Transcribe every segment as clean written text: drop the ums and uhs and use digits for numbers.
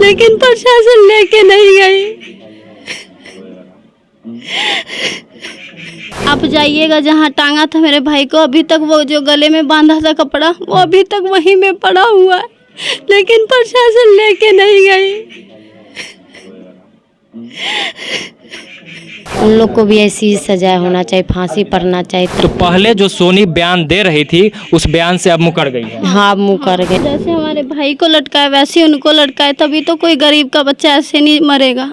लेकिन प्रशासन लेके नहीं गई। आप जाइएगा जहाँ टांगा था मेरे भाई को, अभी तक वो जो गले में बांधा था कपड़ा वो अभी तक वहीं में पड़ा हुआ है, लेकिन प्रशासन लेके नहीं गई। उन लोग को भी ऐसी ही सजा होना चाहिए, फांसी पड़ना चाहिए। तो पहले जो सोनी बयान दे रही थी उस बयान से अब मुकर गई है। हाँ, मुँह कर गए। जैसे हमारे भाई को लटकाए वैसे ही उनको लटकाए, तभी तो कोई गरीब का बच्चा ऐसे नहीं मरेगा,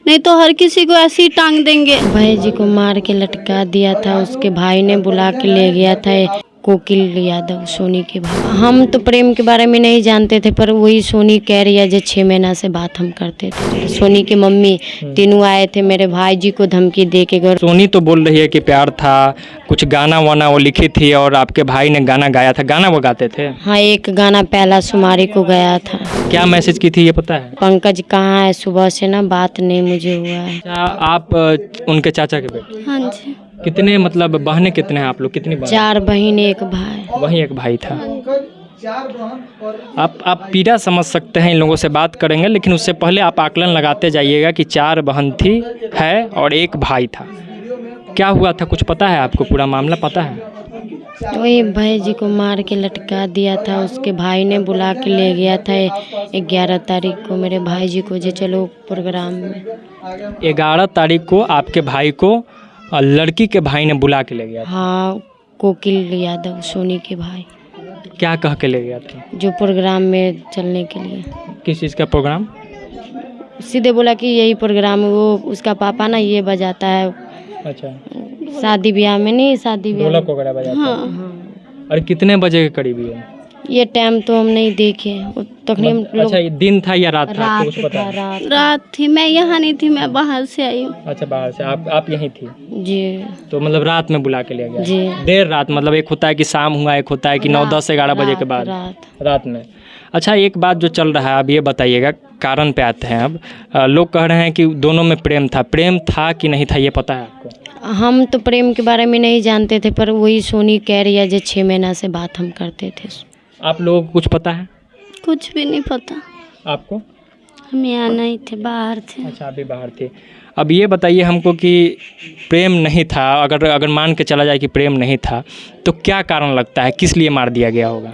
नहीं तो हर किसी को ऐसे ही टांग देंगे। भाई जी को मार के लटका दिया था, उसके भाई ने बुला के ले गया था कोकिल यादव, सोनी के भाई। हम तो प्रेम के बारे में नहीं जानते थे, पर वही सोनी कह रही है जो 6 महीना से बात हम करते थे। सोनी की मम्मी तीनों आए थे मेरे भाई जी को धमकी दे के घर। सोनी तो बोल रही है कि प्यार था, कुछ गाना वाना वो लिखी थी और आपके भाई ने गाना गाया था। गाना वो गाते थे? हाँ, एक गाना पहला सुमारी को गया था। क्या मैसेज की थी ये पता है? पंकज कहाँ है, सुबह से ना बात नहीं मुझे हुआ है। अच्छा, आप उनके चाचा के बेटे? हाँ जी। कितने मतलब बहनें कितने हैं आप लोग? कितनी बहन? 4 बहन 1 भाई। वही एक भाई था। आप पीड़ा समझ सकते हैं, इन लोगों से बात करेंगे, लेकिन उससे पहले आप आकलन लगाते जाइएगा कि 4 बहन थी है और 1 भाई था। क्या हुआ था कुछ पता है आपको? पूरा मामला पता है? वही भाई जी को मार के लटका दिया था, उसके भाई ने बुला के ले गया था 11 तारीख को मेरे भाई जी को, जे चलो प्रोग्राम में। 11 तारीख को आपके भाई को लड़की के भाई ने बुला के ले गया था? हाँ, कोकिल यादव, सोनी के भाई। क्या कह के ले गया था? जो प्रोग्राम में चलने के लिए। किस चीज़ का प्रोग्राम? सीधे बोला कि यही प्रोग्राम, वो उसका पापा ना ये बजाता है। अच्छा, शादी ब्याह में नहीं, शादी ब्याह ढोलक वगैरह बजाता है। हाँ। और कितने बजे के करीब है ये टाइम तो हम नहीं देखे, तखनी हम लोग। अच्छा, ये दिन था या रात था? रात कुछ पता है? रात थी, मैं यहाँ नहीं थी, मैं बाहर से आई हूँ। अच्छा, बाहर से आप यहीं थी? जी। तो मतलब रात में बुला के ले गया? जी। देर रात, मतलब एक होता है कि शाम हुआ, एक होता है कि 9, 10, 11 बजे के बाद? रात में। अच्छा, एक बात जो चल रहा है अब ये बताइएगा, कारण पे आते हैं अब। लोग कह रहे हैं कि दोनों में प्रेम था कि नहीं था, ये पता है आपको? हम तो प्रेम के बारे में नहीं जानते थे, पर वही सोनी कह रही है जो 6 महीना से बात हम करते थे। आप लोगों को कुछ पता है? कुछ भी नहीं पता। आपको? हम यहाँ नहीं थे, बाहर थे। अच्छा, आप भी बाहर थे। अब ये बताइए हमको कि प्रेम नहीं था, अगर मान के चला जाए कि प्रेम नहीं था, तो क्या कारण लगता है, किस लिए मार दिया गया होगा?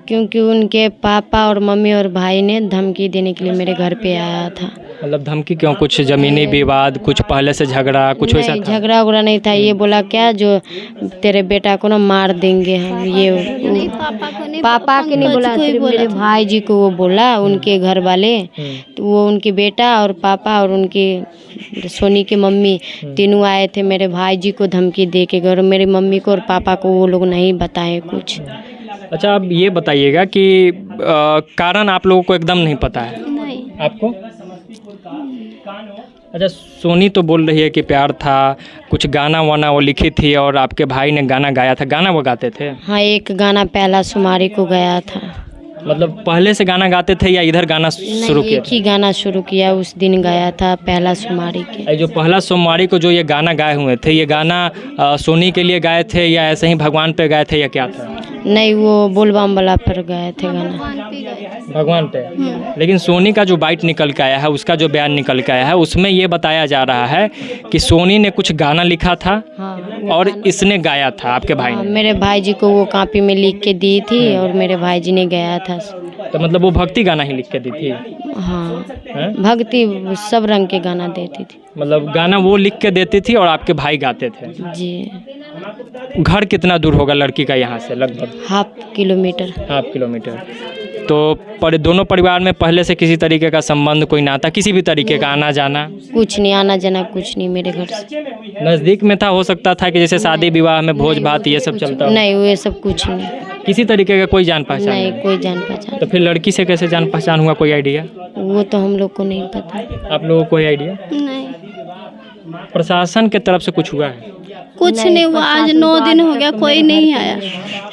क्योंकि उनके पापा और मम्मी और भाई ने धमकी देने के लिए मेरे घर पे आया था। मतलब धमकी क्यों? कुछ ज़मीनी विवाद, कुछ पहले से झगड़ा, कुछ वैसा था? झगड़ा उगड़ा नहीं था। ये बोला क्या, जो तेरे बेटा को ना मार देंगे हम। ये पापा के नहीं बोला, सिर्फ मेरे भाई जी को वो बोला, उनके घर वाले। तो वो उनके बेटा और पापा और उनकी सोनी की मम्मी तीनों आए थे मेरे भाई जी को धमकी दे के घर। मेरी मम्मी को और पापा को वो लोग नहीं बताए कुछ। अच्छा, अब ये बताइएगा कि कारण आप लोगों को एकदम नहीं पता है? नहीं। आपको? अच्छा, सोनी तो बोल रही है कि प्यार था, कुछ गाना वाना वो लिखी थी और आपके भाई ने गाना गाया था। गाना वो गाते थे? हाँ, एक गाना पहला सुमारी को गया था। मतलब पहले से गाना गाते थे या इधर गाना शुरू किया? एक ही गाना शुरू किया, उस दिन गाया था पहला सोमवारी के। जो पहला सोमवारी को जो ये गाना गाए हुए थे, ये गाना सोनी के लिए गाए थे या ऐसे ही भगवान पे गाए थे या क्या था? नहीं, वो बोलबम वाला पर गए थे गाना, भगवान पे। लेकिन सोनी का जो बाइट निकल के आया है, उसका जो बयान निकल के आया है, उसमें ये बताया जा रहा है कि सोनी ने कुछ गाना लिखा था। हाँ, और इसने गाया था आपके भाई ने? मेरे भाई जी को वो कॉपी में लिख के दी थी और मेरे भाई जी ने गाया था। तो मतलब वो भक्ति गाना ही लिख के दी थी? हाँ, भक्ति सब रंग के गाना देती थी। मतलब गाना वो लिख के देती थी और आपके भाई गाते थे? जी। घर कितना दूर होगा लड़की का यहाँ से? लगभग 1/2 किलोमीटर। 1/2 किलोमीटर। तो दोनों परिवार में पहले से किसी तरीके का संबंध, कोई नाता, किसी भी तरीके का आना जाना? कुछ नहीं, आना जाना कुछ नहीं मेरे घर से। नज़दीक में था, हो सकता था कि जैसे शादी विवाह में भोज भात ये सब चलता हो? नहीं, वो सब कुछ नहीं। किसी तरीके का कोई जान पहचान नहीं, कोई जान पहचान। तो फिर लड़की से कैसे जान पहचान हुआ, कोई आइडिया? वो तो हम लोग को नहीं पता। आप लोगों को कोई आइडिया? नहीं, प्रशासन के तरफ से कुछ हुआ है? कुछ नहीं हुआ। आज 9 दिन हो गया, कोई नहीं आया।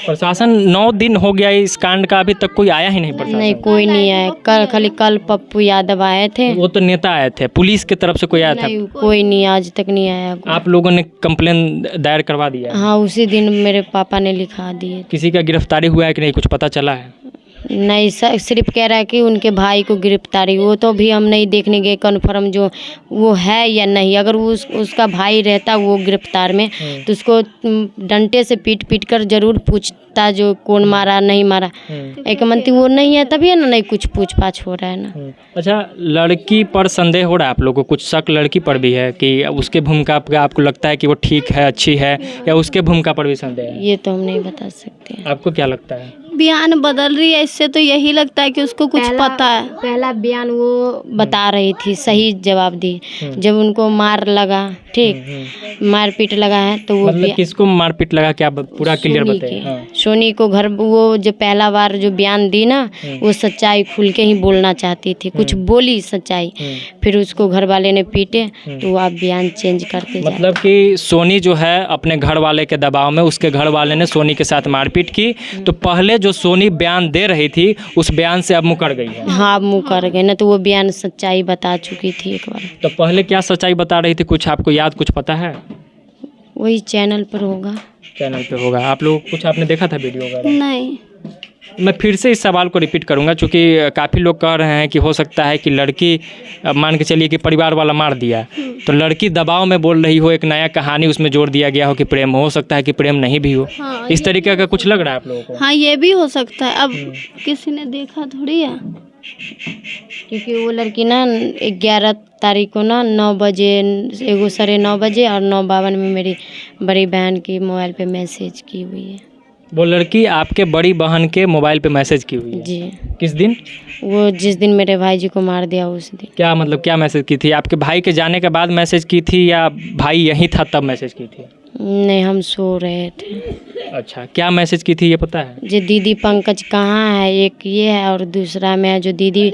प्रशासन 9 दिन हो गया इस कांड का, अभी तक कोई आया ही नहीं प्रशासन? नहीं, कोई नहीं आया। कल पप्पू यादव आए थे। वो तो नेता आए थे। पुलिस की तरफ से कोई आया था? नहीं, कोई नहीं, आज तक नहीं आया। आप लोगों ने कंप्लेन दायर करवा दिया? हाँ, उसी दिन मेरे पापा ने लिखा दिए। किसी का गिरफ्तारी हुआ है कि नहीं, कुछ पता चला है? नहीं सर, सिर्फ कह रहा है कि उनके भाई को गिरफ्तारी, वो तो भी हम नहीं देखने गए कन्फर्म जो वो है या नहीं। अगर वो उसका भाई रहता वो गिरफ्तार में तो उसको डंडे से पीट पीट कर जरूर पूछता जो कौन मारा नहीं मारा। एक मंत्री वो नहीं है तभी है ना, नहीं कुछ पूछ पाछ हो रहा है ना। अच्छा, लड़की पर संदेह हो रहा है आप लोगों को? कुछ शक लड़की पर भी है कि उसके भूमिका पर आपको लगता है कि वो ठीक है, अच्छी है, या उसके भूमिका पर भी संदेह है? ये तो हम नहीं बता सकते। आपको क्या लगता है? बयान बदल रही है, इससे तो यही लगता है कि उसको कुछ पता है। पहला बयान वो बता रही थी, सही जवाब दी। जब उनको मार लगा, ठीक मारपीट लगा है तो वो मतलब किसको मारपीट लगा, क्या पूरा क्लियर बताइए। हाँ। सोनी को घर, वो जो पहला बार जो बयान दी ना वो सच्चाई खुल के ही बोलना चाहती थी, कुछ बोली सच्चाई, फिर उसको घर वाले ने पीटे तो वो आप बयान चेंज करते जाए। मतलब कि सोनी जो है अपने घर वाले के दबाव में, उसके घर वाले ने सोनी के साथ मारपीट की, तो पहले जो सोनी बयान दे रही थी उस बयान से अब मुकर गई है। हाँ, मुकर गए ना, तो वो बयान सच्चाई बता चुकी थी एक बार। तो पहले क्या सच्चाई बता रही थी, कुछ आपको याद, कुछ पता है? वही चैनल पर होगा। चैनल पे होगा। आप लोग कुछ आपने देखा था वीडियो वगैरह? नहीं। मैं फिर से इस सवाल को रिपीट करूंगा, क्योंकि काफ़ी लोग कह रहे हैं कि हो सकता है कि लड़की, मान के चलिए कि परिवार वाला मार दिया, तो लड़की दबाव में बोल रही हो, एक नया कहानी उसमें जोड़ दिया गया हो कि प्रेम, हो सकता है कि प्रेम नहीं भी हो। हाँ, इस तरीके का कुछ लग रहा है आप लोगों को? हाँ, ये भी हो सकता है। अब किसी ने देखा थोड़ी है, क्योंकि वो लड़की ना 11 तारीख को ना 9 बजे, 9:30 बजे और 9:52 में मेरी बड़ी बहन की मोबाइल पे मैसेज की हुई है। वो लड़की आपके बड़ी बहन के मोबाइल पे मैसेज की हुई है? जी। किस दिन? वो जिस दिन मेरे भाई जी को मार दिया उस दिन। क्या मतलब, क्या मैसेज की थी? आपके भाई के जाने के बाद मैसेज की थी या भाई यहीं था तब मैसेज की थी? नहीं, हम सो रहे थे। अच्छा, क्या मैसेज की थी ये पता है? जो दीदी पंकज कहाँ है, एक ये है, और दूसरा में है जो दीदी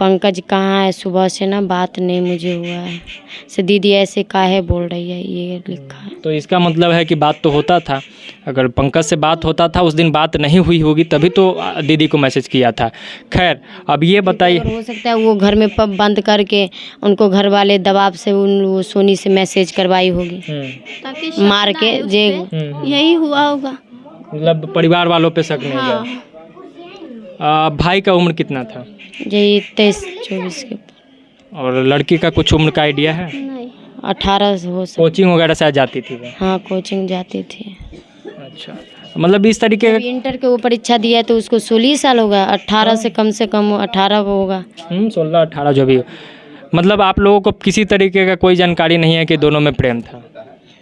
पंकज कहाँ है, सुबह से ना बात नहीं मुझे हुआ है, से दीदी ऐसे काहे बोल रही है, ये लिखा है। तो इसका मतलब है कि बात तो होता था। अगर पंकज से बात होता था, उस दिन बात नहीं हुई होगी, तभी तो दीदी को मैसेज किया था। खैर, अब ये बताइए, हो सकता है वो घर में पब बंद करके उनको घर वाले दबाव से वो सोनी से मैसेज करवाई होगी, ताकि मार के जे यही हुआ होगा। मतलब परिवार वालों पे शक नहीं हाँ। गया। भाई का उम्र कितना था? यही 23-24 के। और लड़की का कुछ उम्र का आइडिया है? नहीं। 18 हो सकता। कोचिंग वगैरह शायद जाती थी वो? हाँ, कोचिंग जाती थी। अच्छा, मतलब इस तरीके जब इंटर के वो परीक्षा दिया है तो उसको 16 साल होगा, 18 से कम 18 होगा। 16-18 जो भी हो। मतलब आप लोगों को किसी तरीके का कोई जानकारी नहीं है कि दोनों में प्रेम था?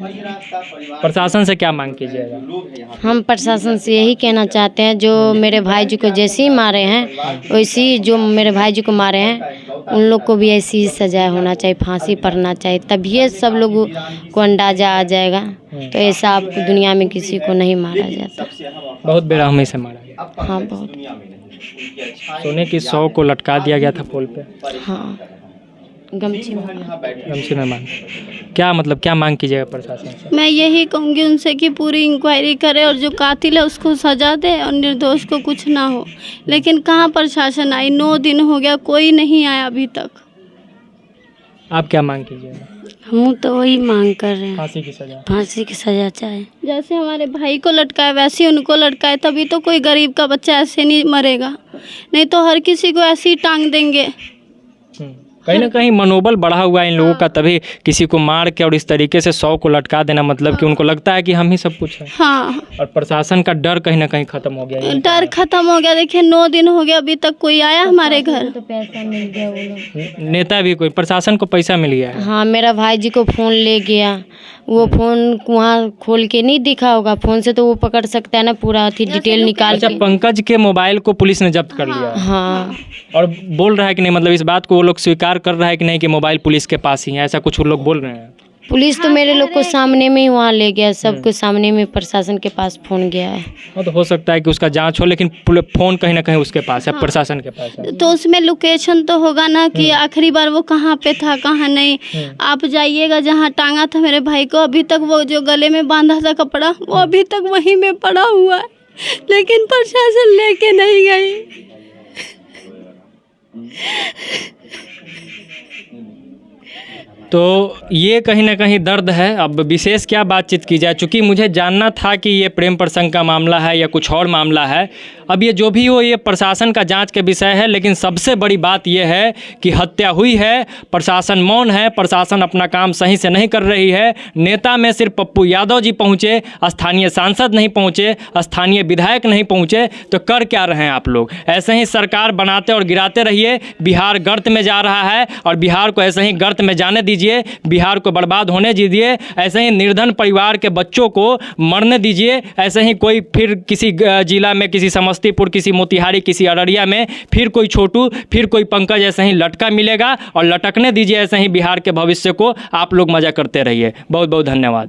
प्रशासन से क्या मांग कीजिएगा? हम प्रशासन से यही कहना चाहते हैं, जो मेरे भाई जी को जैसे ही मारे हैं वैसे ही जो मेरे भाई जी को मारे हैं उन लोग को भी ऐसी ही सजा होना चाहिए, फांसी पड़ना चाहिए, तभी सब लोगों को अंदाजा आ जाएगा। तो ऐसा आप दुनिया में किसी को नहीं मारा जाता। बहुत बेरहमी से मारा गया। हाँ, बहुत। सोने की 100 को लटका दिया गया था पोल पे। हाँ, गमछी में मांग, क्या मतलब, क्या मांग कीजिएगा प्रशासन से? मैं यही कहूँगी उनसे कि पूरी इंक्वायरी करे और जो कातिल है उसको सजा दे और निर्दोष को कुछ ना हो। लेकिन कहाँ प्रशासन आई? 9 दिन हो गया, कोई नहीं आया अभी तक। आप क्या मांग कीजिएगा? हम तो वही मांग कर रहे हैं, फांसी की सजा। फांसी की सजा चाहे। जैसे हमारे भाई को लटकाए वैसे ही उनको लटकाए, तभी तो कोई गरीब का बच्चा ऐसे नहीं मरेगा। नहीं तो हर किसी को ऐसे ही टांग देंगे। कहीं ना कहीं मनोबल बढ़ा हुआ है इन लोगों का, तभी किसी को मार के और इस तरीके से 100 को लटका देना, मतलब कि उनको लगता है कि हम ही सब कुछ है। हाँ, और प्रशासन का डर कहीं ना कहीं खत्म हो गया। डर खत्म हो गया। देखिए 9 दिन हो गया, अभी तक कोई आया हमारे घर? तो पैसा मिल गया वो लोग। नेता भी कोई, प्रशासन को पैसा मिल गया है। हाँ, मेरा भाई जी को फ़ोन ले गया, वो फ़ोन वहाँ खोल के नहीं दिखा होगा, फ़ोन से तो वो पकड़ सकता है ना, पूरा थी डिटेल निकाल अच्छा, के। पंकज के मोबाइल को पुलिस ने जब्त कर लिया। हाँ, और बोल रहा है कि नहीं, मतलब इस बात को वो लोग स्वीकार कर रहा है कि नहीं कि मोबाइल पुलिस के पास ही है, ऐसा कुछ वो लोग बोल रहे हैं? पुलिस तो मेरे लोग को सामने में ही वहाँ ले गया, सबको सामने में प्रशासन के पास फ़ोन गया है। हाँ, तो हो सकता है कि उसका जांच हो, लेकिन फ़ोन कहीं ना कहीं उसके पास है, प्रशासन के पास है। तो उसमें लोकेशन तो होगा ना कि आखिरी बार वो कहाँ पे था, कहाँ नहीं। आप जाइएगा जहाँ टांगा था मेरे भाई को, अभी तक वो जो गले में बांधा था कपड़ा, वो अभी तक वहीं में पड़ा हुआ है, लेकिन प्रशासन लेके नहीं गई। तो ये कहीं ना कहीं दर्द है। अब विशेष क्या बातचीत की जाए, चूँकि मुझे जानना था कि ये प्रेम प्रसंग का मामला है या कुछ और मामला है। अब ये जो भी हो, ये प्रशासन का जांच के विषय है, लेकिन सबसे बड़ी बात ये है कि हत्या हुई है, प्रशासन मौन है, प्रशासन अपना काम सही से नहीं कर रही है। नेता में सिर्फ पप्पू यादव जी पहुँचे, स्थानीय सांसद नहीं पहुँचे, स्थानीय विधायक नहीं पहुँचे, तो कर क्या रहे हैं आप लोग? ऐसे ही सरकार बनाते और गिराते रहिए। बिहार गर्त में जा रहा है और बिहार को ऐसे ही गर्त में जाने दीजिए, बिहार को बर्बाद होने दीजिए। ऐसे ही निर्धन परिवार के बच्चों को मरने दीजिए। ऐसे ही कोई फिर किसी जिला में, किसी समस्तीपुर, किसी मोतिहारी, किसी अररिया में फिर कोई छोटू, फिर कोई पंकज ऐसे ही लटका मिलेगा और लटकने दीजिए ऐसे ही बिहार के भविष्य को। आप लोग मज़ा करते रहिए। बहुत बहुत धन्यवाद।